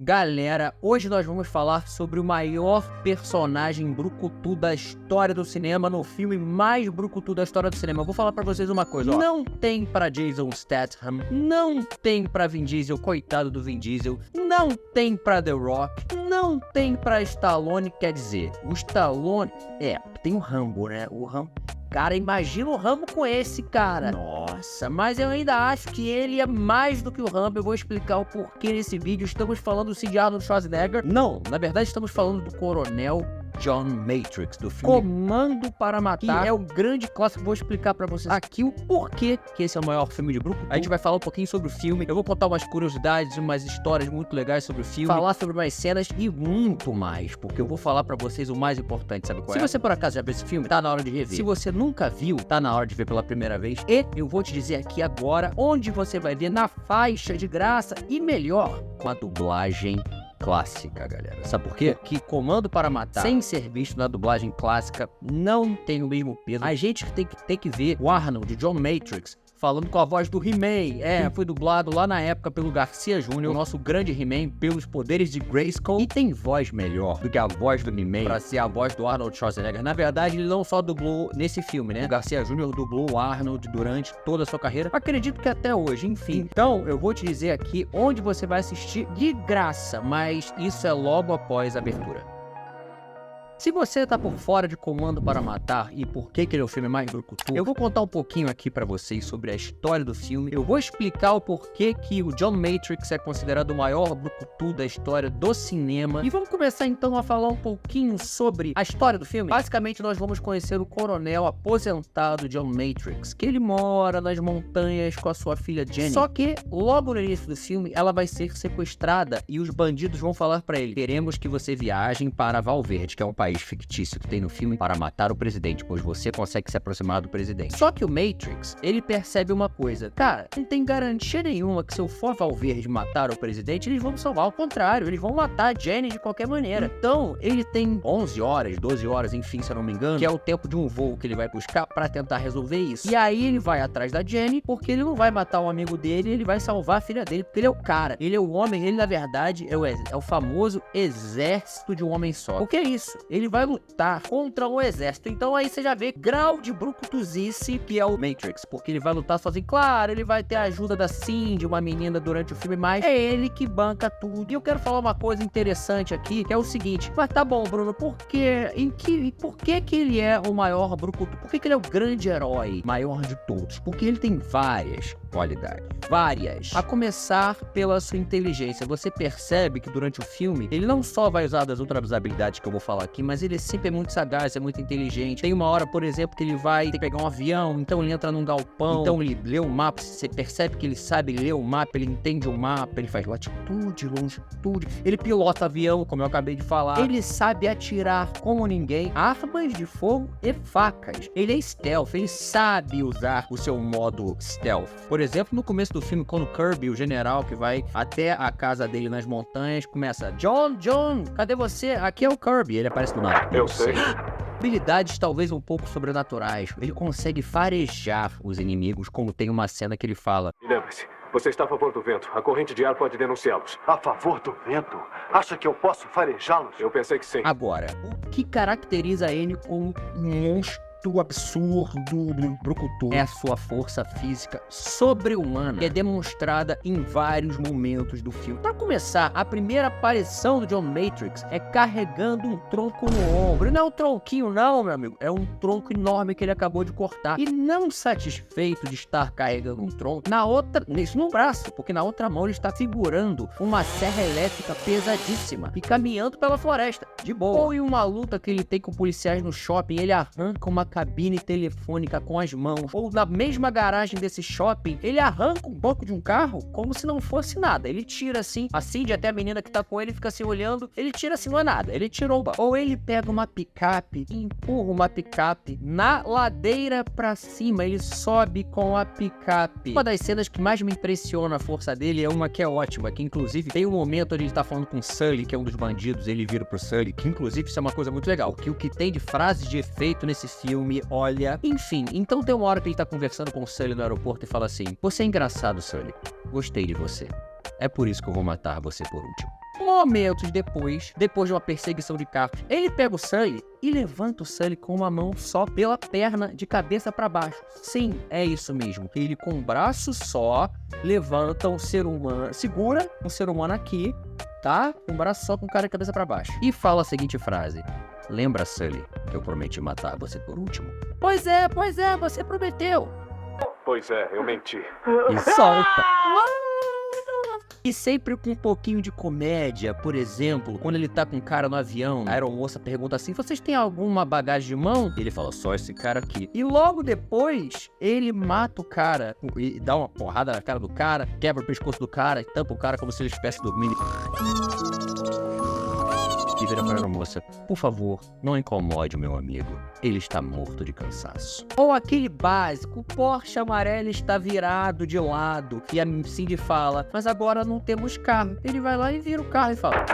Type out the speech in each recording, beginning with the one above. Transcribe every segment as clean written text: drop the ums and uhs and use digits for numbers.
Galera, hoje nós vamos falar sobre o maior personagem brucutu da história do cinema, no filme mais brucutu da história do cinema. Eu vou falar pra vocês uma coisa, ó. Não tem pra Jason Statham, não tem pra Vin Diesel, coitado do Vin Diesel, não tem pra The Rock, não tem pra Stallone, quer dizer, o Stallone, tem o Rambo, né? O Rambo. Cara, imagina o Rambo com esse, cara. Nossa, mas eu ainda acho que ele é mais do que o Rambo. Eu vou explicar o porquê nesse vídeo. Estamos falando sim de Arnold Schwarzenegger. Não, na verdade estamos falando do Coronel John Matrix, do filme Comando para Matar, que é o grande clássico. Vou explicar pra vocês aqui o porquê que esse é o maior filme de brucutu. A gente vai falar um pouquinho sobre o filme, eu vou contar umas curiosidades, umas histórias muito legais sobre o filme, falar sobre umas cenas e muito mais, porque eu vou falar pra vocês o mais importante, sabe qual é? Se você por acaso já viu esse filme, tá na hora de rever. Se você nunca viu, tá na hora de ver pela primeira vez. E eu vou te dizer aqui agora onde você vai ver na faixa de graça e melhor, com a dublagem clássica, galera. Sabe por quê? Porque Comando para Matar, sem ser visto na dublagem clássica, não tem o mesmo peso. A gente tem que ver o Arnold, John Matrix, falando com a voz do He-Man. Foi dublado lá na época pelo Garcia Jr., o nosso grande He-Man, pelos poderes de Grayskull. E tem voz melhor do que a voz do He-Man pra ser a voz do Arnold Schwarzenegger. Na verdade, ele não só dublou nesse filme, né? O Garcia Jr. dublou o Arnold durante toda a sua carreira. Acredito que até hoje, enfim. Então, eu vou te dizer aqui onde você vai assistir de graça, mas isso é logo após a abertura. Se você tá por fora de Comando para Matar e por que ele é o filme mais brucutu, eu vou contar um pouquinho aqui pra vocês sobre a história do filme. Eu vou explicar o porquê que o John Matrix é considerado o maior brucutu da história do cinema. E vamos começar então a falar um pouquinho sobre a história do filme. Basicamente, nós vamos conhecer o coronel aposentado John Matrix, que ele mora nas montanhas com a sua filha Jenny. Só que, logo no início do filme, ela vai ser sequestrada e os bandidos vão falar pra ele: queremos que você viaje para Valverde, que é um país fictício que tem no filme, para matar o presidente, pois você consegue se aproximar do presidente. Só que o Matrix, ele percebe uma coisa: cara, não tem garantia nenhuma que se eu for a Valverde matar o presidente, eles vão me salvar. Ao contrário, eles vão matar a Jenny de qualquer maneira. Então, ele tem 11 horas, 12 horas, enfim, se eu não me engano, que é o tempo de um voo que ele vai buscar para tentar resolver isso. E aí ele vai atrás da Jenny, porque ele não vai matar um amigo dele, ele vai salvar a filha dele, porque ele é o cara, ele é o homem, ele na verdade é o famoso exército de um homem só. O que é isso? Ele vai lutar contra um exército. Então aí você já vê grau de brucutuzice que é o Matrix, porque ele vai lutar sozinho. Claro, ele vai ter a ajuda da Cindy, uma menina, durante o filme, mas é ele que banca tudo. E eu quero falar uma coisa interessante aqui, que é o seguinte: mas tá bom, Bruno, por que ele é o maior brucutu? Por que ele é o grande herói, maior de todos? Porque ele tem várias qualidades. Várias. A começar pela sua inteligência. Você percebe que durante o filme, ele não só vai usar das outras habilidades que eu vou falar aqui, mas ele sempre é muito sagaz, é muito inteligente. Tem uma hora, por exemplo, que ele vai ter que pegar um avião, então ele entra num galpão, então ele lê o mapa, você percebe que ele sabe ler o mapa, ele entende o mapa, ele faz latitude, longitude, ele pilota avião, como eu acabei de falar, ele sabe atirar como ninguém, armas de fogo e facas. Ele é stealth, ele sabe usar o seu modo stealth. Por exemplo, no começo do filme, quando Kirby, o general que vai até a casa dele nas montanhas, começa: John, cadê você? Aqui é o Kirby. Ele aparece do nada. Eu sei. Habilidades talvez um pouco sobrenaturais. Ele consegue farejar os inimigos, como tem uma cena que ele fala: E lembre-se, você está a favor do vento. A corrente de ar pode denunciá-los. A favor do vento? Acha que eu posso farejá-los? Eu pensei que sim. Agora, o que caracteriza ele como um monstro absurdo do brucutu é a sua força física sobre-humana, que é demonstrada em vários momentos do filme. Para começar, a primeira aparição do John Matrix é carregando um tronco no ombro. E não é um tronquinho não, meu amigo, é um tronco enorme que ele acabou de cortar. E não satisfeito de estar carregando um tronco, isso no braço, porque na outra mão ele está segurando uma serra elétrica pesadíssima e caminhando pela floresta, de boa. Ou em uma luta que ele tem com policiais no shopping, ele arranca uma cabine telefônica com as mãos. Ou na mesma garagem desse shopping, ele arranca um banco de um carro como se não fosse nada. Ele tira assim, a Cindy, até a menina que tá com ele, fica assim olhando, ele tira assim, não é nada, ele tirou o banco. Ou ele pega uma picape e empurra uma picape na ladeira pra cima, ele sobe com a picape. Uma das cenas que mais me impressiona a força dele é uma que é ótima, que inclusive tem um momento onde ele tá falando com o Sully, que é um dos bandidos, ele vira pro Sully, que inclusive isso é uma coisa muito legal, que o que tem de frases de efeito nesse filme filme, olha... Enfim, então tem uma hora que ele tá conversando com o Sully no aeroporto e fala assim: você é engraçado, Sully. Gostei de você. É por isso que eu vou matar você por último. Momentos depois de uma perseguição de carro, ele pega o Sully e levanta o Sully com uma mão só pela perna, de cabeça pra baixo. Sim, é isso mesmo. Ele com um braço só levanta um ser humano, segura um ser humano aqui, tá? Um braço só com o cara de cabeça pra baixo. E fala a seguinte frase: lembra, Sully, que eu prometi matar você por último? Pois é, você prometeu. Pois é, eu menti. E solta. E sempre com um pouquinho de comédia. Por exemplo, quando ele tá com um cara no avião, a aeromoça pergunta assim: vocês têm alguma bagagem de mão? Ele fala: só esse cara aqui. E logo depois, ele mata o cara e dá uma porrada na cara do cara, quebra o pescoço do cara e tampa o cara como se ele estivesse dormindo. E vira para a aeromoça: por favor, não incomode o meu amigo. Ele está morto de cansaço. Ou aquele básico: o Porsche amarelo está virado de lado. E a Cindy fala: mas agora não temos carro. Ele vai lá e vira o carro e fala: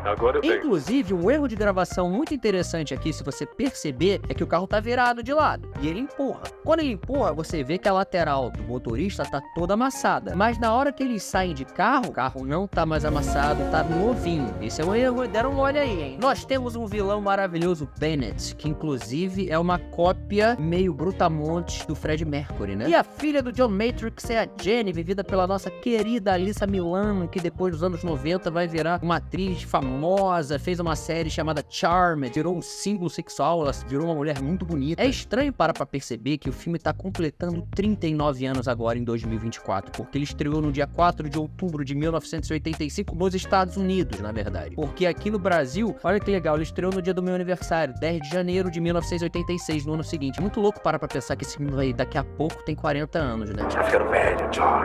Agora eu tenho. inclusive, um erro de gravação muito interessante aqui, se você perceber, é que o carro tá virado de lado e ele empurra. Quando ele empurra, você vê que a lateral do motorista tá toda amassada. Mas na hora que eles saem de carro, o carro não tá mais amassado, tá novinho. Esse é um erro, deram um olho aí, hein? Nós temos um vilão maravilhoso, Bennett, que inclusive é uma cópia meio brutamontes do Fred Mercury, né? E a filha do John Matrix é a Jenny, vivida pela nossa querida Alyssa Milano, que depois dos anos 90 vai virar uma atriz famosa, fez uma série chamada Charmed, virou um símbolo sexual, ela virou uma mulher muito bonita. É estranho parar pra perceber que o filme tá completando 39 anos agora em 2024, porque ele estreou no dia 4 de outubro de 1985 nos Estados Unidos, na verdade. Porque aqui no Brasil, olha que legal, ele estreou no dia do meu aniversário, 10 de janeiro de 1986, no ano seguinte. Muito louco parar pra pensar que esse filme aí daqui a pouco tem 40 anos, né? Tá ficando velho, John.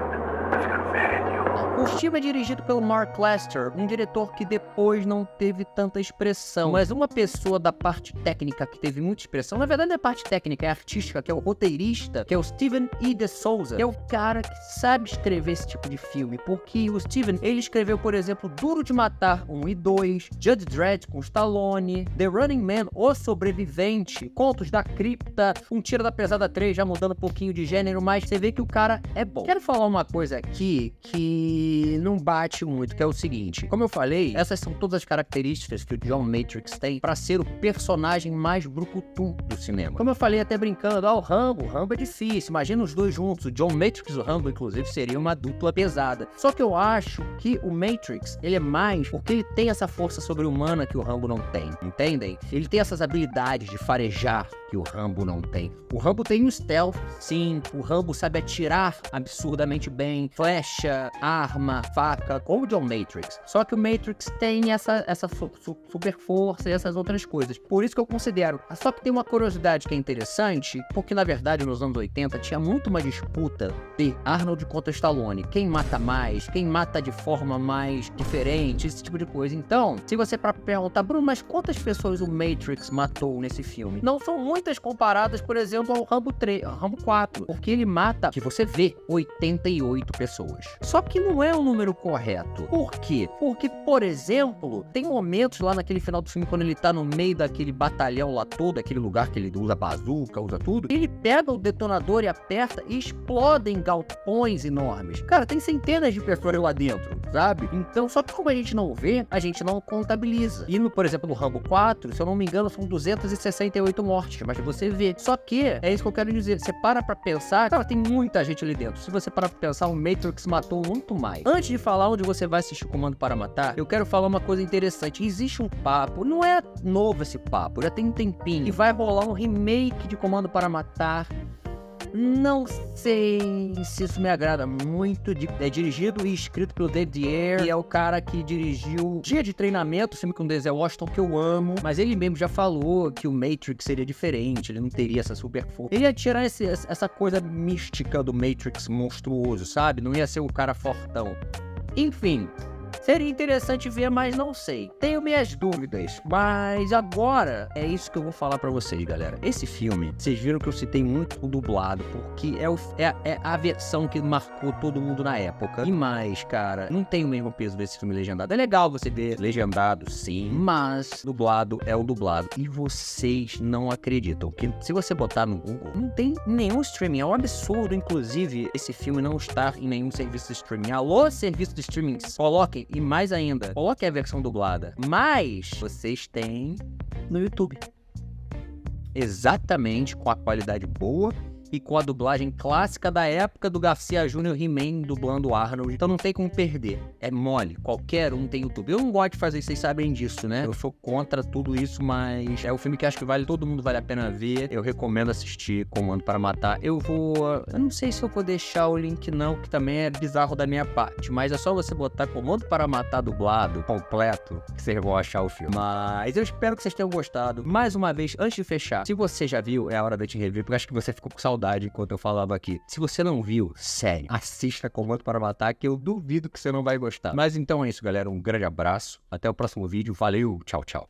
Tá ficando velho. O filme é dirigido pelo Mark Lester, um diretor que depois não teve tanta expressão, mas uma pessoa da parte técnica que teve muita expressão, na verdade não é parte técnica, é artística, que é o roteirista, que é o Steven E. de Souza, que é o cara que sabe escrever esse tipo de filme, porque o Steven, ele escreveu, por exemplo, Duro de Matar 1 e 2, Judge Dredd com Stallone, The Running Man, O Sobrevivente, Contos da Cripta, Um Tiro da Pesada 3, já mudando um pouquinho de gênero, mas você vê que o cara é bom. Quero falar uma coisa aqui que não bate muito, que é o seguinte: como eu falei, essas são todas as características que o John Matrix tem pra ser o personagem mais brucutu do cinema. Como eu falei até brincando, o Rambo é difícil, imagina os dois juntos, o John Matrix e o Rambo, inclusive, seria uma dupla pesada. Só que eu acho que o Matrix, ele é mais porque ele tem essa força sobre-humana que o Rambo não tem, entendem? Ele tem essas habilidades de farejar que o Rambo não tem. O Rambo tem o stealth, sim, o Rambo sabe atirar absurdamente bem, flecha, arma, faca, como o John Matrix. Só que o Matrix tem essa super força e essas outras coisas. Por isso que eu considero. Só que tem uma curiosidade que é interessante, porque na verdade nos anos 80 tinha muito uma disputa de Arnold contra Stallone. Quem mata mais, quem mata de forma mais diferente, esse tipo de coisa. Então, se você perguntar: Bruno, mas quantas pessoas o Matrix matou nesse filme? Não são muitas comparadas, por exemplo, ao Rambo 4, porque ele mata, que você vê, 88 pessoas. Só que não é o número correto. Por quê? Porque, por exemplo, tem momentos lá naquele final do filme, quando ele tá no meio daquele batalhão lá todo, aquele lugar que ele usa bazuca, usa tudo, ele pega o detonador e aperta e explodem galpões enormes. Cara, tem centenas de pessoas lá dentro, sabe? Então, só que como a gente não vê, a gente não contabiliza. E, por exemplo, no Rambo 4, se eu não me engano, são 268 mortes, mas você vê. Só que, é isso que eu quero dizer, você para pra pensar, cara, tem muita gente ali dentro. Se você parar pra pensar, o Matrix matou muito mais. Antes de falar onde você vai assistir Comando para Matar, eu quero falar uma coisa interessante. Existe um papo, não é novo esse papo, já tem um tempinho, e vai rolar um remake de Comando para Matar. Não sei se isso me agrada muito. É dirigido e escrito pelo David Ayer, que é o cara que dirigiu Dia de Treinamento, filme com Denzel Washington, que eu amo. Mas ele mesmo já falou que o Matrix seria diferente, ele não teria essa super força. Ele ia tirar essa coisa mística do Matrix monstruoso, sabe? Não ia ser o cara fortão. Enfim, seria interessante ver, mas não sei. Tenho minhas dúvidas, mas agora é isso que eu vou falar pra vocês, galera. Esse filme, vocês viram que eu citei muito o dublado, porque é a versão que marcou todo mundo na época. E mais, cara, não tem o mesmo peso desse filme legendado. É legal você ver legendado, sim, mas dublado é o dublado. E vocês não acreditam que se você botar no Google, não tem nenhum streaming. É um absurdo, inclusive, esse filme não estar em nenhum serviço de streaming. Alô, serviço de streaming, coloquem E mais ainda, coloque a versão dublada. Mas vocês têm no YouTube. Exatamente com a qualidade boa e com a dublagem clássica da época do Garcia Júnior He-Man dublando o Arnold. Então não tem como perder. É mole. Qualquer um tem YouTube. Eu não gosto de fazer isso, vocês sabem disso, né? Eu sou contra tudo isso, mas é um filme que acho que todo mundo vale a pena ver. Eu recomendo assistir Comando para Matar. Eu não sei se eu vou deixar o link não, que também é bizarro da minha parte, mas é só você botar Comando para Matar dublado, completo, que vocês vão achar o filme. Mas eu espero que vocês tenham gostado. Mais uma vez, antes de fechar, se você já viu, é a hora da gente rever, porque acho que você ficou com saudade enquanto eu falava aqui. Se você não viu, sério, assista Comando para Matar, que eu duvido que você não vai gostar. Mas então é isso, galera. Um grande abraço. Até o próximo vídeo. Valeu. Tchau, tchau.